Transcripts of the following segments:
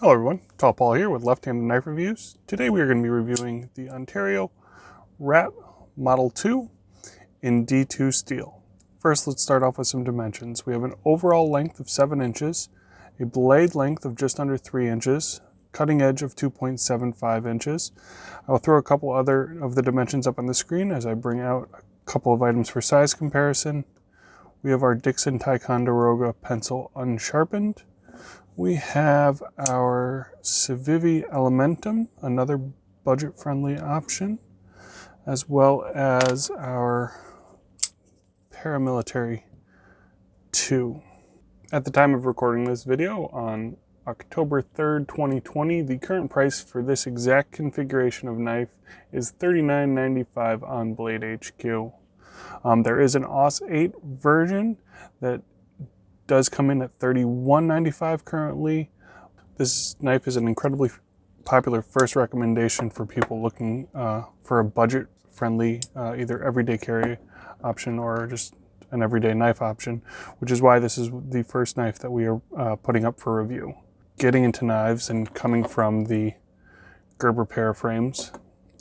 Hello everyone, Tall Paul here with Left-Handed Knife Reviews. Today we are going to be reviewing the Ontario Rat Model 2 in D2 steel. First, let's start off with some dimensions. We have an overall length of 7 inches, a blade length of just under 3 inches, cutting edge of 2.75 inches. I will throw a couple other of the dimensions up on the screen as I bring out a couple of items for size comparison. We have our Dixon Ticonderoga pencil unsharpened. We have our Civivi Elementum, another budget-friendly option, as well as our Paramilitary 2. At the time of recording this video on October 3rd, 2020, the current price for this exact configuration of knife is $39.95 on Blade HQ. There is an AUS 8 version that does come in at $31.95 currently. This knife is an incredibly popular first recommendation for people looking for a budget-friendly either everyday carry option or just an everyday knife option, which is why this is the first knife that we are putting up for review. Getting into knives and coming from the Gerber Paraframes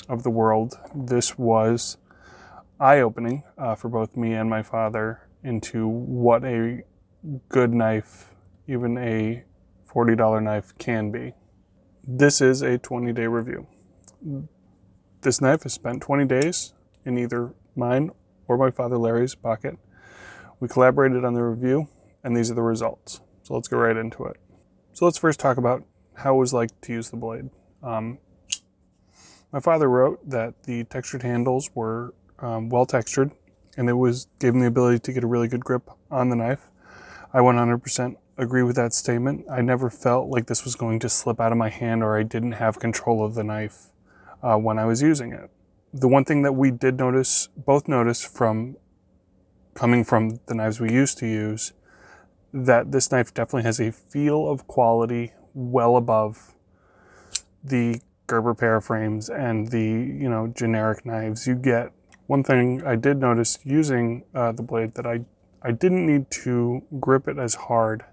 of the world, this was eye-opening for both me and my father into what a good knife, even a $40 knife, can be. This is a 20-day review. This knife has spent 20 days in either mine or my father Larry's pocket. We collaborated on the review, and these are the results. So let's go right into it. So let's first talk about how it was like to use the blade. My father wrote that the textured handles were well textured, and it gave him the ability to get a really good grip on the knife. I 100% agree with that statement. I never felt like this was going to slip out of my hand or I didn't have control of the knife when I was using it. The one thing that we did both notice from coming from the knives we used to use, that this knife definitely has a feel of quality well above the Gerber Paraframes and the generic knives you get. One thing I did notice using the blade that I didn't need to grip it as hard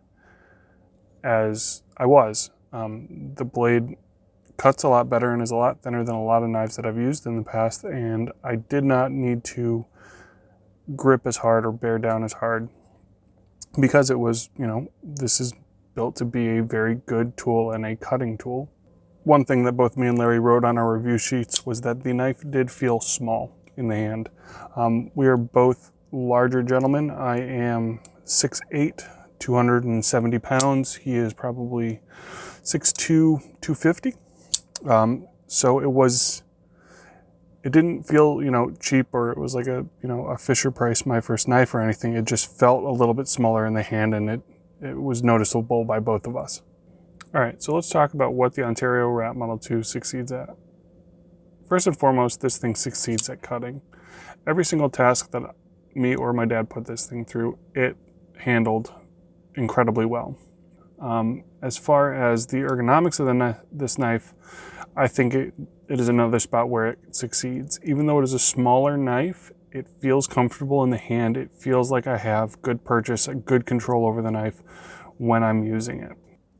as I was. The blade cuts a lot better and is a lot thinner than a lot of knives that I've used in the past, and I did not need to grip as hard or bear down as hard because it was, this is built to be a very good tool and a cutting tool. One thing that both me and Larry wrote on our review sheets was that the knife did feel small in the hand. We are both larger gentlemen. I am 6'8", 270 pounds. He is probably 6'2", 250. So it didn't feel, cheap, or it was like a Fisher Price My First Knife or anything. It just felt a little bit smaller in the hand, and it was noticeable by both of us. All right, so let's talk about what the Ontario Rat Model 2 succeeds at. First and foremost, this thing succeeds at cutting. Every single task that me or my dad put this thing through, it handled incredibly well. As far as the ergonomics of this knife, I think it is another spot where it succeeds. Even though it is a smaller knife, it feels comfortable in the hand. It feels like I have good purchase, a good control over the knife when I'm using it.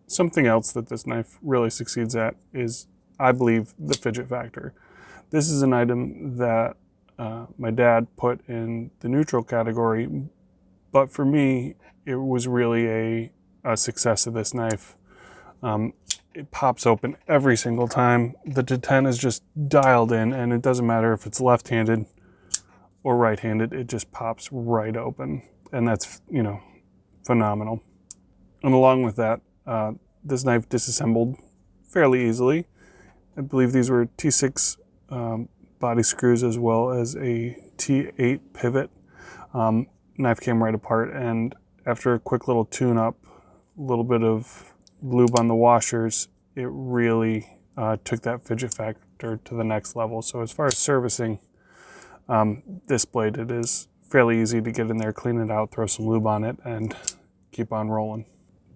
Something else that this knife really succeeds at is, I believe, the fidget factor. This is an item that my dad put in the neutral category, but for me, it was really a success of this knife. It pops open every single time. The detent is just dialed in, and it doesn't matter if it's left-handed or right-handed, it just pops right open, and that's, phenomenal. And along with that, this knife disassembled fairly easily. I believe these were T6 body screws as well as a T8 pivot. Knife came right apart, and after a quick little tune-up, a little bit of lube on the washers, it really took that fidget factor to the next level. So as far as servicing this blade, it is fairly easy to get in there, clean it out, throw some lube on it, and keep on rolling.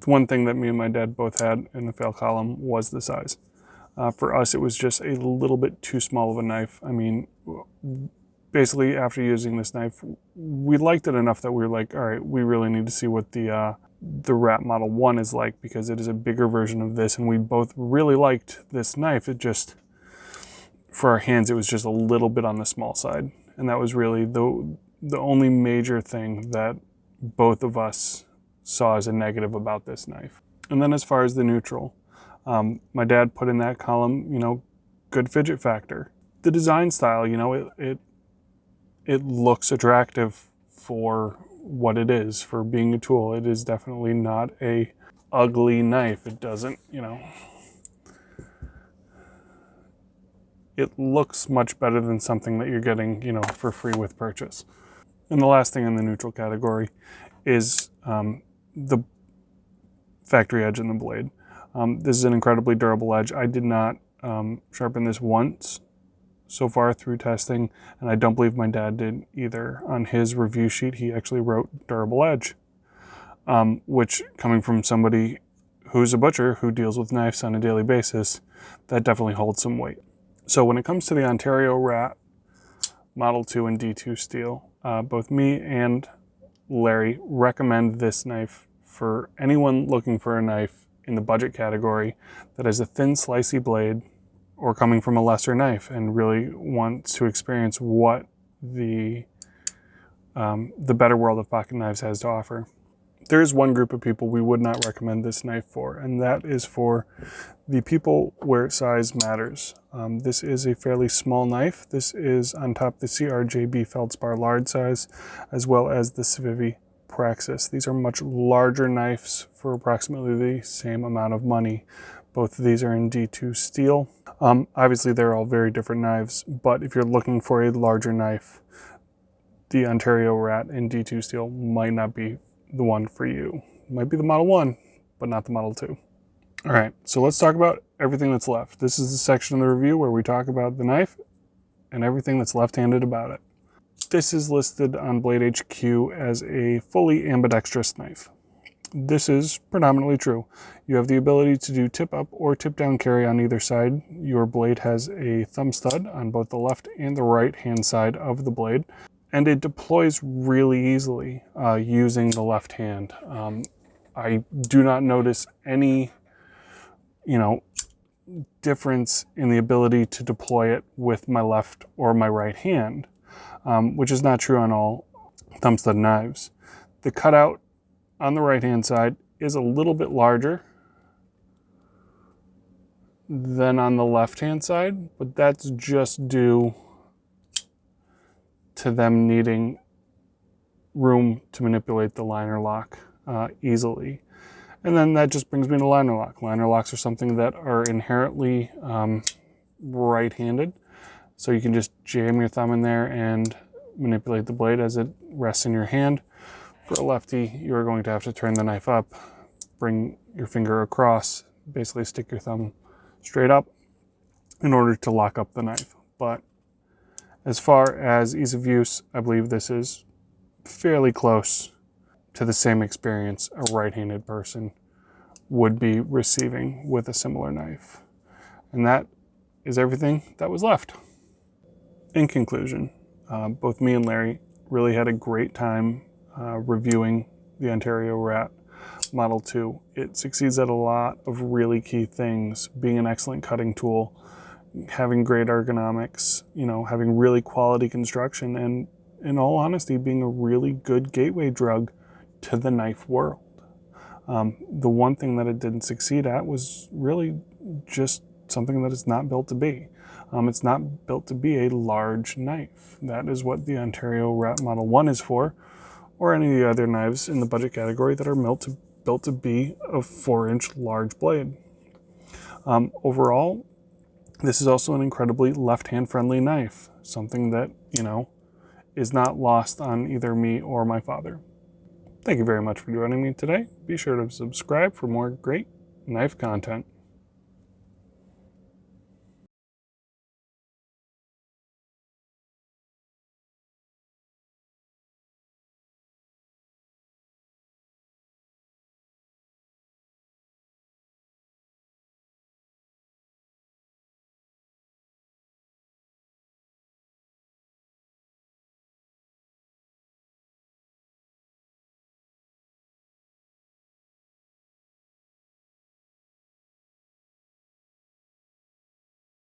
The one thing that me and my dad both had in the fail column was the size. For us, it was just a little bit too small of a knife. I mean, basically after using this knife, we liked it enough that we were like, all right, we really need to see what the the Rat Model 1 is like, because it is a bigger version of this, and we both really liked this knife. It just, for our hands, it was just a little bit on the small side. And that was really the only major thing that both of us saw as a negative about this knife. And then as far as the neutral, my dad put in that column, you know, good fidget factor. The design style, you know, it looks attractive for what it is, for being a tool. It is definitely not a ugly knife. It doesn't, you know, it looks much better than something that you're getting, you know, for free with purchase. And the last thing in the neutral category is the factory edge in the blade. This is an incredibly durable edge. I did not sharpen this once so far through testing, and I don't believe my dad did either. On his review sheet, he actually wrote durable edge, which, coming from somebody who's a butcher who deals with knives on a daily basis, that definitely holds some weight. So when it comes to the Ontario Rat Model 2 and D2 steel, both me and Larry recommend this knife for anyone looking for a knife in the budget category that has a thin, slicey blade, or coming from a lesser knife and really wants to experience what the better world of pocket knives has to offer. There is one group of people we would not recommend this knife for, and that is for the people where size matters. This is a fairly small knife. This is on top the CRJB Feldspar large size, as well as the Civivi Praxis. These are much larger knives for approximately the same amount of money. Both of these are in D2 steel. Obviously, they're all very different knives, but if you're looking for a larger knife, the Ontario Rat in D2 steel might not be the one for you. It might be the Model 1, but not the Model 2. All right, so let's talk about everything that's left. This is the section of the review where we talk about the knife and everything that's left-handed about it. This is listed on Blade HQ as a fully ambidextrous knife. This is predominantly true. You have the ability to do tip up or tip down carry on either side. Your blade has a thumb stud on both the left and the right hand side of the blade, and it deploys really easily using the left hand. I do not notice any, you know, difference in the ability to deploy it with my left or my right hand, which is not true on all thumb stud knives. The cutout on the right hand side is a little bit larger than on the left hand side, but that's just due to them needing room to manipulate the liner lock easily. And then that just brings me to liner lock. Liner locks are something that are inherently right-handed, so you can just jam your thumb in there and manipulate the blade as it rests in your hand. For a lefty, you're going to have to turn the knife up, bring your finger across, basically stick your thumb straight up in order to lock up the knife. But as far as ease of use, I believe this is fairly close to the same experience a right-handed person would be receiving with a similar knife. And that is everything that was left. In conclusion, both me and Larry really had a great time reviewing the Ontario Rat Model 2. It succeeds at a lot of really key things, being an excellent cutting tool, having great ergonomics, you know, having really quality construction, and in all honesty, being a really good gateway drug to the knife world. The one thing that it didn't succeed at was really just something that it's not built to be. It's not built to be a large knife. That is what the Ontario Rat Model 1 is for, or any of the other knives in the budget category that are built to be a 4-inch large blade. Overall, this is also an incredibly left-hand friendly knife, something that, you know, is not lost on either me or my father. Thank you very much for joining me today. Be sure to subscribe for more great knife content.